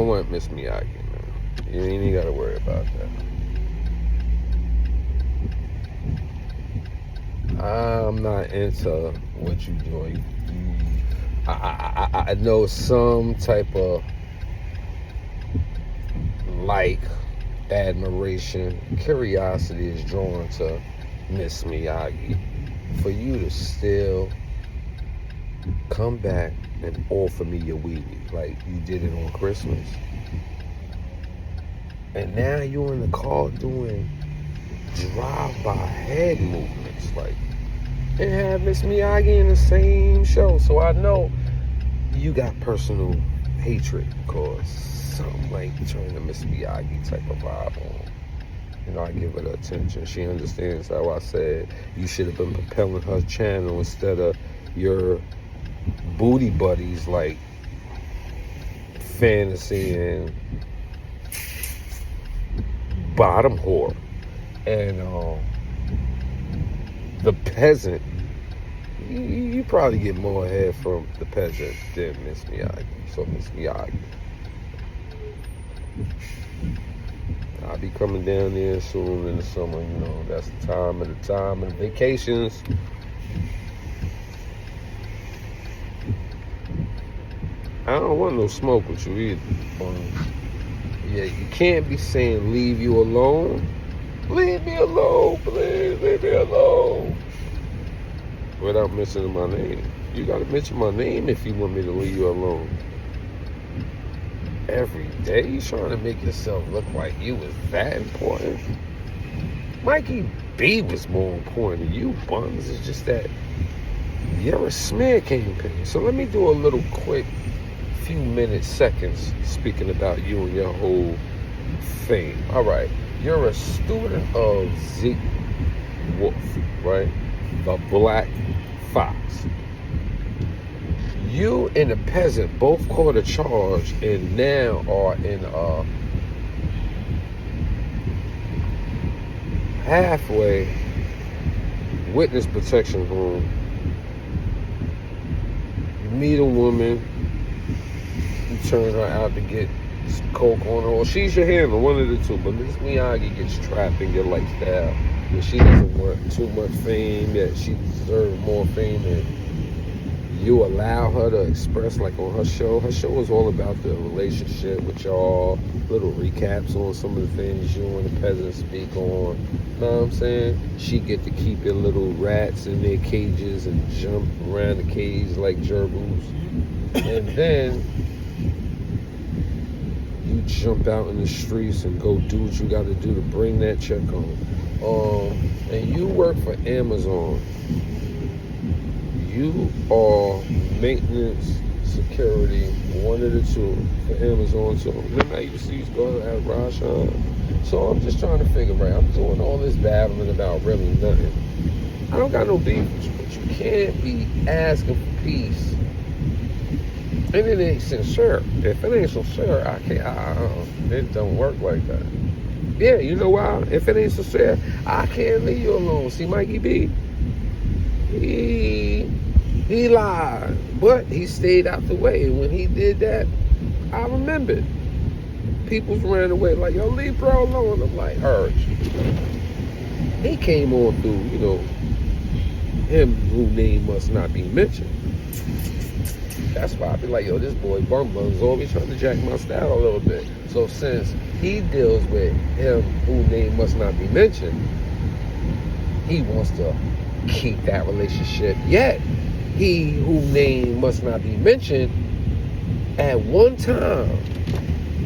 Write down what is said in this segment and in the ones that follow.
don't want Miss Miyagi, man. You ain't even got to worry about that. I'm not into what you doing. I know some type of like, admiration, curiosity is drawn to Miss Miyagi. For you to still come back and offer me your wee-wee like you did it on Christmas. And now you're in the car doing drive-by head movements, like, and have Miss Miyagi in the same show. So I know you got personal hatred because something like turning the Miss Miyagi type of vibe on. You know, I give her the attention. She understands how I said you should have been propelling her channel instead of your booty buddies like Fantasy and Bottom Whore and the Peasant. You probably get more head from the Peasant than Miss Miyagi. So Miss Miyagi, I'll be coming down there soon in the summer. You know, that's the time of the vacations. I don't want no smoke with you either. Yeah, you can't be saying leave you alone. Leave me alone, please. Leave me alone. Without mentioning my name. You gotta mention my name if you want me to leave you alone. Every day you trying to make yourself look like you was that important. Mikey B was more important than you, Bunz. It's just that you're a smear campaign. So let me do a little quick few minutes, seconds, speaking about you and your whole thing. All right, you're a student of Zeke Wolf, right? The Black Fox. You and the Peasant both caught a charge and now are in halfway witness protection room. You meet a woman, you turn her out to get some coke on her, or she's your handler, one of the two. But Miss Miyagi gets trapped in your lifestyle where she doesn't want too much fame, that she deserves more fame, and you allow her to express, like on her show. Her show is all about the relationship with y'all, little recaps on some of the things you and the Peasant speak on. You know what I'm saying? She get to keep your little rats in their cages and jump around the cage like gerbils. And then you jump out in the streets and go do what you got to do to bring that check home. And you work for Amazon. You are maintenance, security, one of the two for Amazon. So remember I used to go at Rashan? So I'm just trying to figure out, I'm doing all this babbling about really nothing. I don't got no beef with you, but you can't be asking for peace. And it ain't sincere. If it ain't sincere, it don't work like that. Yeah, you know why? If it ain't sincere, I can't leave you alone. See, Mikey B, he lied, but he stayed out the way. And when he did that, I remembered. People ran away like, yo, leave bro alone. I'm like, urge. He came on through, you know, him whose name must not be mentioned. That's why I be like, yo, this boy Bunz always trying to jack my style a little bit. So since he deals with him whose name must not be mentioned, he wants to keep that relationship. Yet, he whose name must not be mentioned, at one time,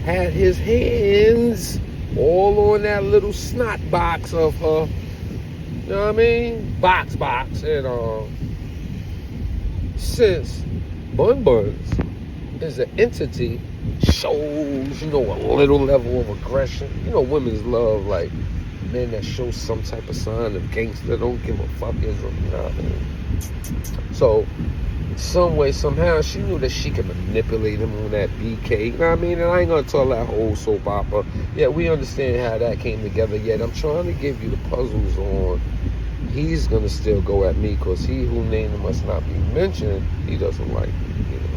had his hands all on that little snot box of her, you know what I mean? Box. And since Bunz is an entity, shows, you know, a little level of aggression. You know, women's love, like, men that show some type of sign of gangster, don't give a fuck, you know what I mean? So, some way, somehow, she knew that she could manipulate him on that BK, you know what I mean? And I ain't gonna tell that whole soap opera. Yeah, we understand how that came together, yet I'm trying to give you the puzzles on. He's gonna still go at me because he who name must not be mentioned, he doesn't like me, you know.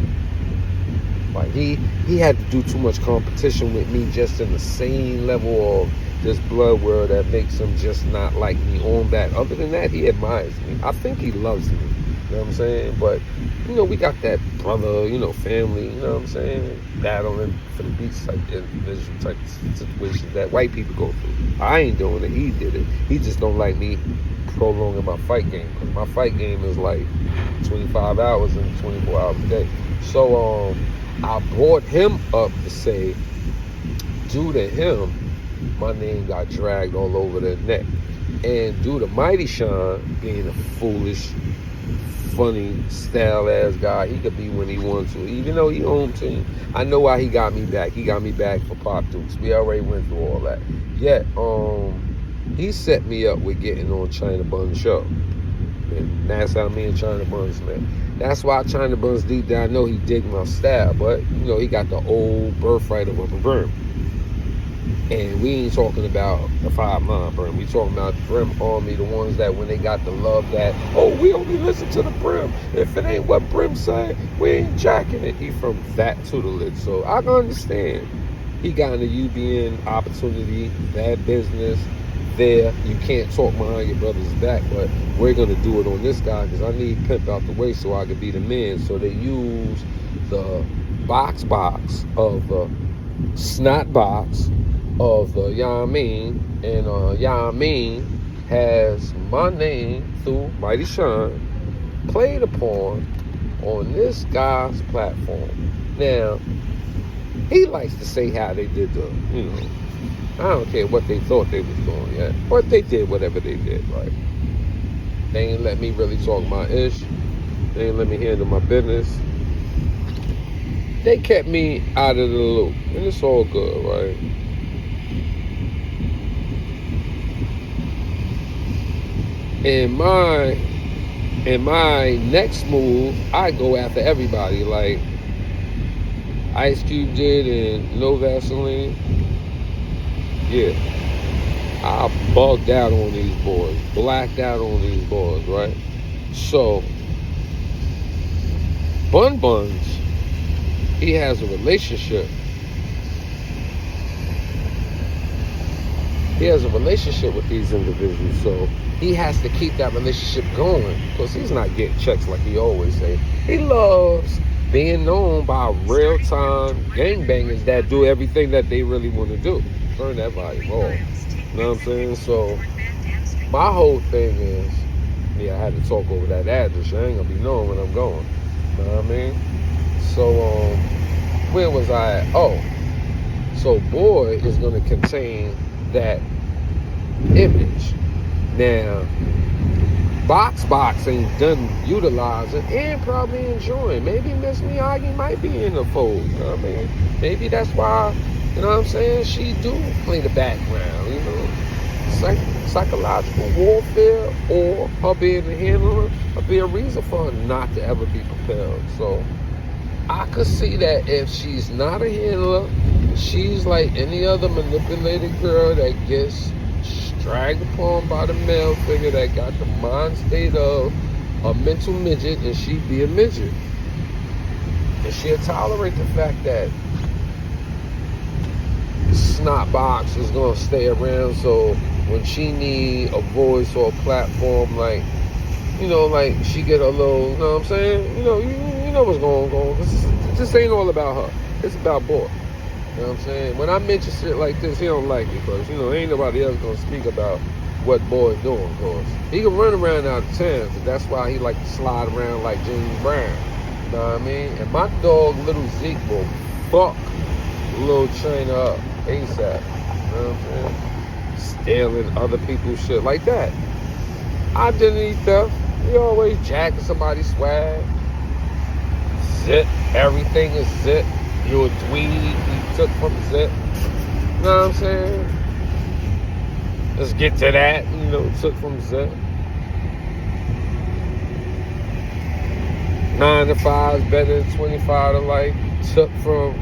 Like he had to do too much competition with me just in the same level of this blood world that makes him just not like me on that. Other than that, he admires me. I think he loves me. You know what I'm saying? But, you know, we got that brother, you know, family, you know what I'm saying? Battling for the beats type individual type situations that white people go through. I ain't doing it. He did it. He just don't like me prolonging my fight game. Because my fight game is like 25 hours and 24 hours a day. So, I brought him up to say, due to him, my name got dragged all over the net. And due to Mighty Sean being a foolish, funny, style-ass guy, he could be when he wants to. Even though he home team, I know why he got me back. He got me back for Pop Dukes. We already went through all that. Yet, he set me up with getting on China Bunz show. And that's how me and China Bunz met. That's why China Bunz deep down, I know he dig my style, but, you know, he got the old birthright of a Brim. And we ain't talking about the 5'9" Brim. We talking about the Brim Army, the ones that when they got the love that, oh, we only listen to the Brim. If it ain't what Brim say, we ain't jacking it. He from that tutelage. So I can understand. He got in the UBN opportunity, bad business. There, you can't talk behind your brother's back, but we're gonna do it on this guy because I need Pimp out the way so I can be the man. So they use the box of the snot box of the Yamin, and Yamin has my name through Mighty Sean played upon on this guy's platform. Now, he likes to say how they did the, you know, I don't care what they thought they was doing yet. But they did whatever they did, right? They ain't let me really talk my ish. They ain't let me handle my business. They kept me out of the loop. And it's all good, right? In my next move, I go after everybody. Like Ice Cube did in No Vaseline. Yeah, I bugged out on these boys, blacked out on these boys, right? So, Bunz, he has a relationship. He has a relationship with these individuals, so he has to keep that relationship going because he's not getting checks like he always say. He loves being known by real-time gangbangers that do everything that they really want to do. Turn that volume off. You know what I'm saying? So, my whole thing is, yeah, I had to talk over that address. I ain't gonna be knowing when I'm going. You know what I mean? So, where was I at? Oh, so Boy is gonna contain that image. Now, Box ain't done utilizing and probably enjoying. Maybe Miss Miyagi might be in the fold. You know what I mean? Maybe that's why. You know what I'm saying? She do play the background, you know. Psychological warfare or her being a handler would be a reason for her not to ever be propelled. So I could see that if she's not a handler, she's like any other manipulated girl that gets dragged upon by the male figure that got the mind state of a mental midget, and she be a midget. And she'll tolerate the fact that snot box is gonna stay around, so when she need a voice or a platform, like, you know, like she get a little, you know what I'm saying? You know what's going on. This ain't all about her. It's about Boy. You know what I'm saying? When I mention shit like this, he don't like it because, you know, ain't nobody else gonna speak about what Boy's doing, of course. He can run around out of town, but that's why he like to slide around like James Brown. You know what I mean? And my dog, Little Zeke, will fuck Little Trainer up ASAP. You know what I'm saying? Stealing other people's shit like that. Identity theft. We always jacking somebody's swag. Zip. Everything is zip. You a dweeb, he took from Zip. You know what I'm saying? Let's get to that, you know, took from Zip. 9 to 5 is better than 25 to life. Took from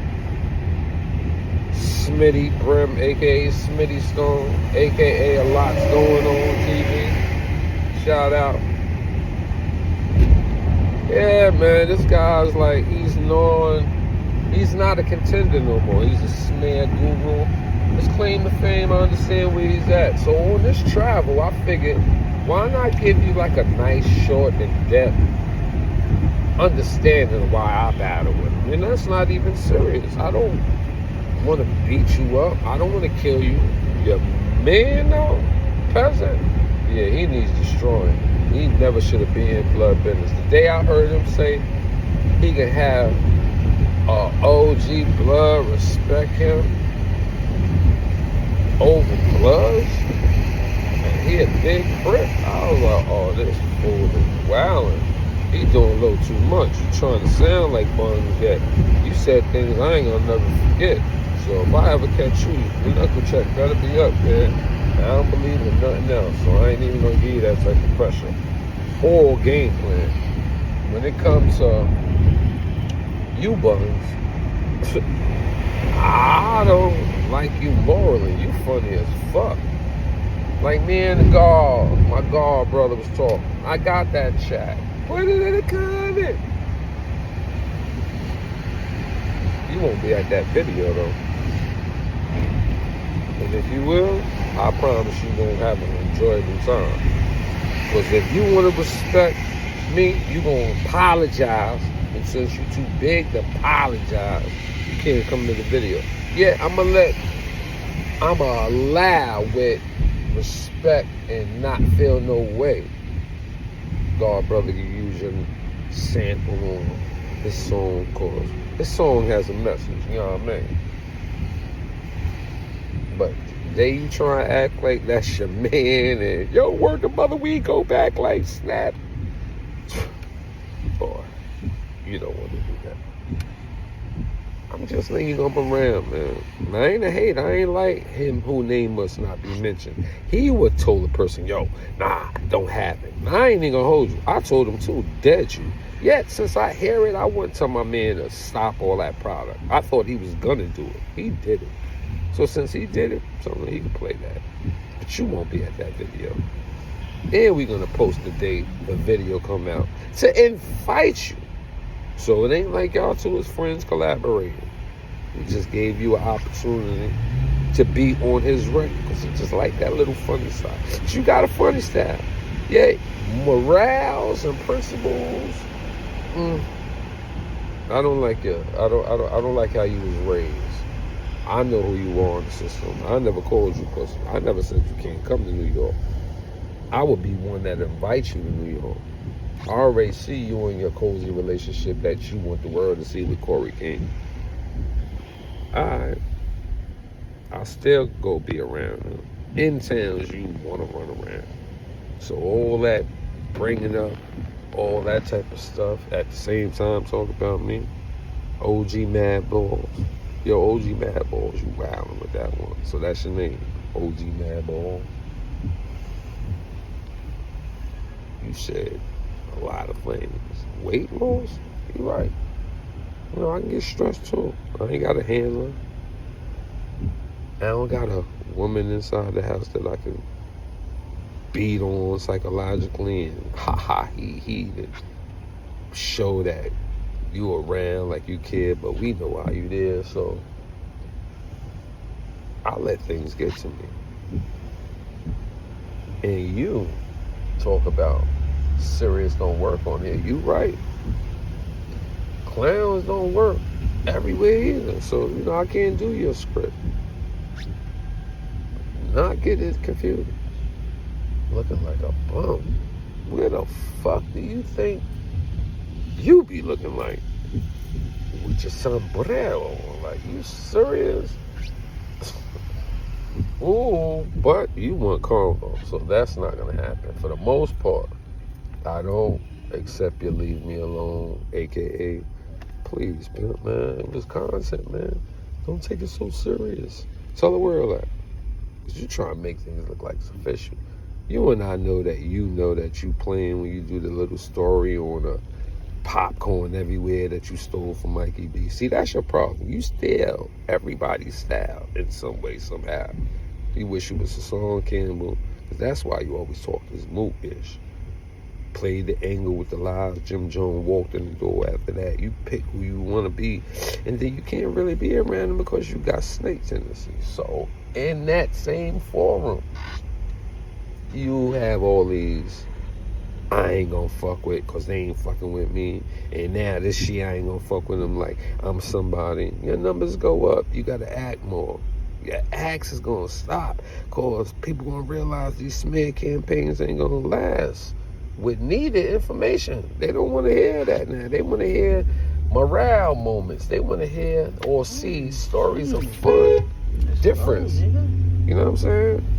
Smitty Brim, aka Smitty Stone, aka A Lot's Going On TV. Shout out. Yeah, man, this guy's like, he's He's not a contender no more. He's a smear guru. His claim to fame, I understand where he's at. So on this travel, I figured, why not give you like a nice, short, in-depth understanding of why I battle with him. And that's not even serious. I don't want to beat you up. I don't want to kill you. Your man, though, peasant, yeah, he needs destroying. He never should have been in blood business. The day I heard him say he can have OG blood respect him over Bloods, and he a big prick, I was like, oh, this fool is wilding. He doing a little too much. You trying to sound like Bunz, yet you said things I ain't gonna never forget. So if I ever catch you, your knuckle check better be up, man. I don't believe in nothing else, so I ain't even gonna give you that type of pressure or game plan. When it comes to you, Bunz, I don't like you morally. You funny as fuck. Like me and my God brother was talking. I got that chat. Put it in the comment. You won't be at that video though. And if you will, I promise you won't have an enjoyable time. Because if you want to respect me, you going to apologize. And since you're too big to apologize, you can't come to the video. Yeah, I'm going to allow with respect and not feel no way. God, brother, you use your sample on this song, cause this song has a message, you know what I mean? But they you try to act like that's your man and yo, work the mother week, go back like snap. Boy, you don't want to do that. I'm just letting you go up around, man. I ain't a hater. I ain't like him who name must not be mentioned. He would told the person, yo, nah, don't have it. I ain't even gonna hold you. I told him too, dead you. Yet, since I hear it, I wouldn't tell my man to stop all that product. I thought he was gonna do it. He did it. So since he did it, so he can play that. But you won't be at that video. And we're gonna post the date the video come out to invite you. So it ain't like y'all two as friends collaborating. He just gave you an opportunity to be on his record because he just like that little funny side. But you got a funny style. Yeah, morals and principles. I don't like you. I don't like how you was raised. I know who you are in the system. I never called you pussy. I never said you can't come to New York. I would be one that invites you to New York. I already see you in your cozy relationship that you want the world to see with Corey King. Alright. I'll still go be around him. In towns you want to run around. So all that bringing up, all that type of stuff, at the same time talk about me. OG Mad Ballz. Yo, OG Mad Ballz, you wildin' with that one. So that's your name. OG Mad Ballz. You said a lot of things. Weight loss? You right. You know, I can get stressed too. I ain't got a handler. I don't got a woman inside the house that I can beat on psychologically and he to show that you around like you care, but we know why you there, so I let things get to me. And you talk about serious don't work on here. You right. Clowns don't work everywhere either. So, you know, I can't do your script. Not get it confused. Looking like a bum. Where the fuck do you think you be looking like? With your sombrero. Like, you serious? Ooh, but you want combo, so that's not gonna happen. For the most part, I don't accept you leave me alone, aka, please, man, it was content, man. Don't take it so serious. Tell the world that. Because you try to make things look like it's official. You and I know that you playing when you do the little story on a popcorn everywhere that you stole from Mikey B. See, that's your problem. You steal everybody's style in some way, somehow. You wish you was a song Campbell, because that's why you always talk this moot-ish. played the angle with the lies. Jim Jones walked in the door after that. You pick who you want to be, and then you can't really be around them because you got snake tendencies. So in that same forum, you have all these I ain't gonna fuck with because they ain't fucking with me, and now this shit I ain't gonna fuck with them like I'm somebody. Your numbers go up. You gotta act more. Your acts is gonna stop because people gonna realize these smear campaigns ain't gonna last with needed information. They don't want to hear that now. They want to hear morale moments. They want to hear or see stories of fun, difference. You know what I'm saying?